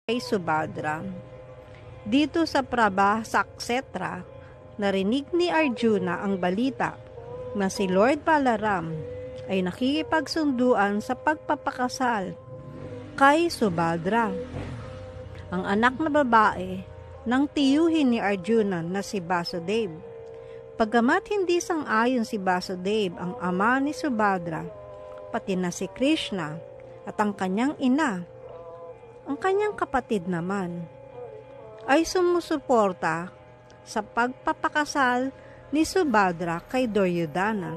kay Subhadra. Dito sa Prabhasaksetra, narinig ni Arjuna ang balita na si Lord Balaram ay nakikipagsunduan sa pagpapakasal kay Subhadra, ang anak na babae ng tiyuhin ni Arjuna na si Vasudeva. Pagamat hindi sang-ayon si Vasudeva, ang ama ni Subhadra, pati na si Krishna at ang kanyang ina, ang kanyang kapatid naman, ay sumusuporta sa pagpapakasal ni Subhadra kay Duryodhana.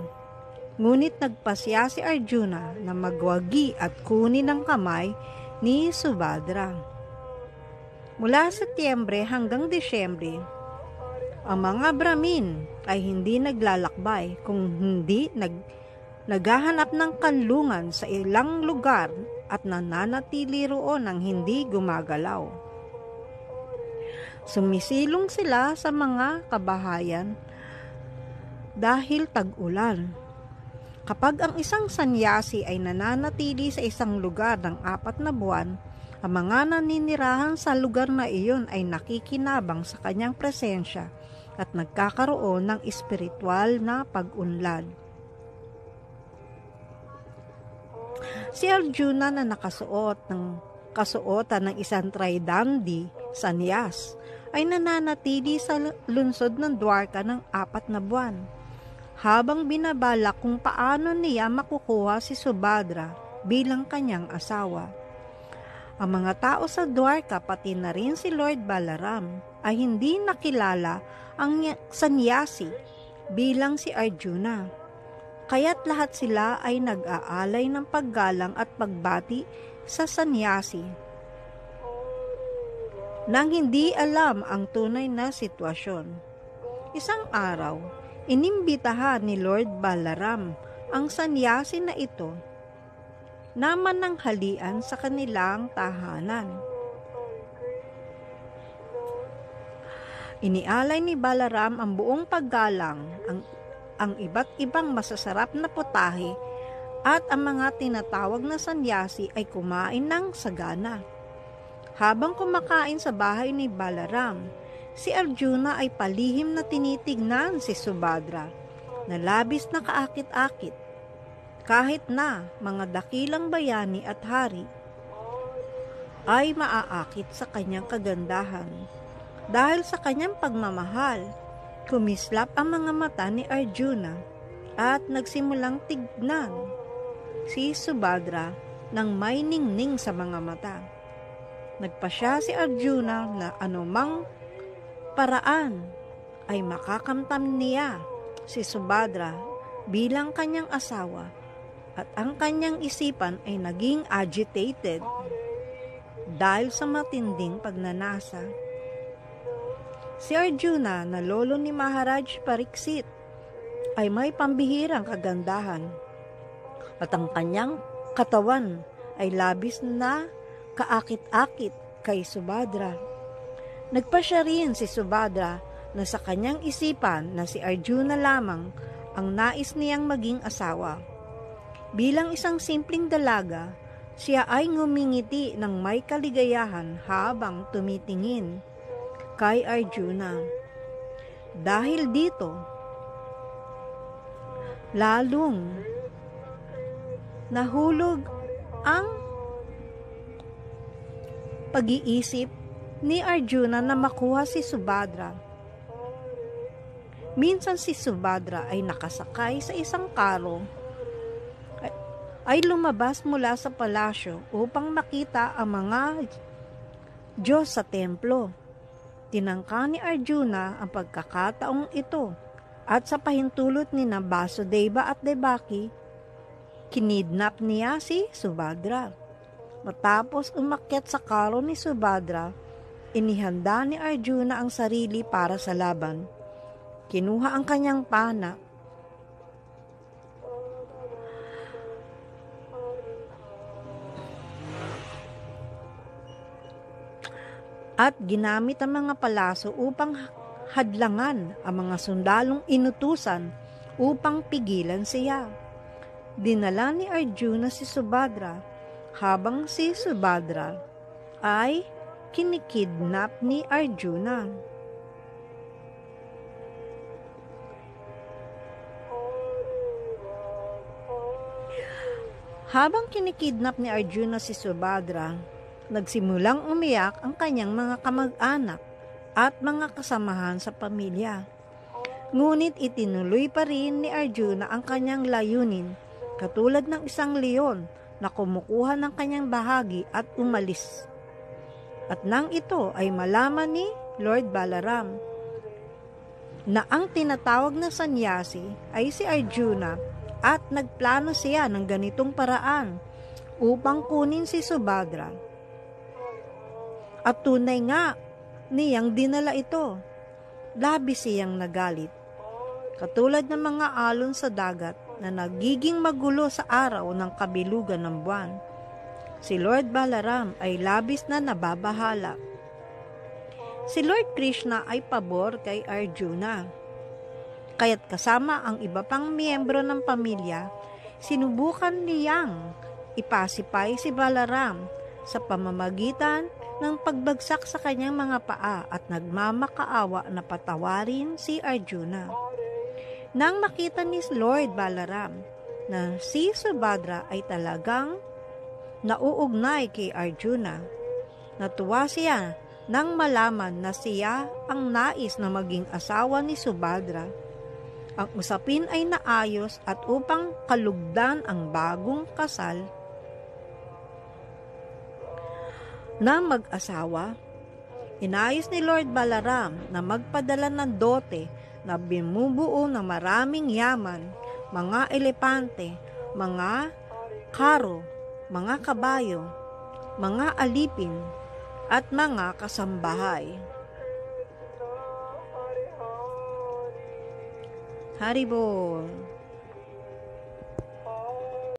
Ngunit nagpasya si Arjuna na magwagi at kunin ang kamay ni Subhadra. Mula Setyembre hanggang Disyembre, ang mga Brahmin ay hindi naglalakbay kung hindi naghahanap ng kanlungan sa ilang lugar at nananatili roon ng hindi gumagalaw. Sumisilong sila sa mga kabahayan dahil tag-ulan. Kapag ang isang sanyasi ay nananatili sa isang lugar ng 4 na buwan, ang mga naninirahan sa lugar na iyon ay nakikinabang sa kanyang presensya at nagkakaroon ng espiritual na pag-unlad. Si Arjuna na kasuotan ng isang tridandi sanyas ay nananatili sa lungsod ng Dwarka ng 4 na buwan, habang binabalak kung paano niya makukuha si Subhadra bilang kanyang asawa. Ang mga tao sa Dwarka, pati na rin si Lord Balaram, ay hindi nakilala ang sanyasi bilang si Arjuna. Kaya't lahat sila ay nag-aalay ng paggalang at pagbati sa sanyasi, nang hindi alam ang tunay na sitwasyon. Isang araw, inimbitahan ni Lord Balaram ang sanyasi na ito na mananghalian sa kanilang tahanan. Inialay ni Balaram ang buong paggalang, ang iba't ibang masasarap na putahe, at ang mga tinatawag na sanyasi ay kumain ng sagana. Habang kumakain sa bahay ni Balaram, si Arjuna ay palihim na tinitignan si Subhadra na labis na kaakit-akit. Kahit na mga dakilang bayani at hari ay maaakit sa kanyang kagandahan. Dahil sa kanyang pagmamahal, kumislap ang mga mata ni Arjuna at nagsimulang tignan si Subhadra ng may ningning sa mga mata. Nagpasya si Arjuna na anumang paraan ay makakamtam niya si Subhadra bilang kanyang asawa, at ang kanyang isipan ay naging agitated dahil sa matinding pagnanasa. Si Arjuna, na lolo ni Maharaj Pariksit, ay may pambihirang kagandahan, at ang kanyang katawan ay labis na kaakit-akit kay Subhadra. Nagpasya rin si Subhadra na sa kanyang isipan na si Arjuna lamang ang nais niyang maging asawa. Bilang isang simpleng dalaga, siya ay ngumingiti ng may kaligayahan habang tumitingin kay Arjuna. Dahil dito, lalong nahulog ang pag-iisip ni Arjuna na makuha si Subhadra. Minsan si Subhadra ay nakasakay sa isang karo ay lumabas mula sa palasyo upang makita ang mga Diyos sa templo. Tinangka ni Arjuna ang pagkakataong ito, at sa pahintulot ni Vasudeva at Devaki, kinidnap niya si Subhadra. Matapos umakyat sa karo ni Subhadra, inihanda ni Arjuna ang sarili para sa laban. Kinuha ang kanyang pana at ginamit ang mga palaso upang hadlangan ang mga sundalong inutusan upang pigilan siya. Dinala ni Arjuna si Subhadra, habang si Subhadra ay kinikidnap ni Arjuna. Habang kinikidnap ni Arjuna si Subhadra, nagsimulang umiyak ang kanyang mga kamag-anak at mga kasamahan sa pamilya. Ngunit itinuloy pa rin ni Arjuna ang kanyang layunin, katulad ng isang leon na kumukuha ng kanyang bahagi at umalis. At nang ito ay malaman ni Lord Balaram na ang tinatawag na sanyasi ay si Arjuna, at nagplano siya ng ganitong paraan upang kunin si Subhadra. At tunay nga niyang dinala ito. Labis siyang nagalit. Katulad ng mga alon sa dagat na nagiging magulo sa araw ng kabilugan ng buwan, si Lord Balaram ay labis na nababahala. Si Lord Krishna ay pabor kay Arjuna. Kaya't kasama ang iba pang miyembro ng pamilya, sinubukan niyang ipasipay si Balaram sa pamamagitan ng pagbagsak sa kanyang mga paa at nagmamakaawa na patawarin si Arjuna. Nang makita ni Lord Balaram na si Subhadra ay talagang nauugnay kay Arjuna, natuwa siya nang malaman na siya ang nais na maging asawa ni Subhadra. Ang usapin ay naayos at upang kalugdan ang bagong kasal na mag-asawa, inayos ni Lord Balaram na magpadala ng dote na binubuo ng maraming yaman, mga elepante, mga karo, mga kabayo, mga alipin, at mga kasambahay. Haribol.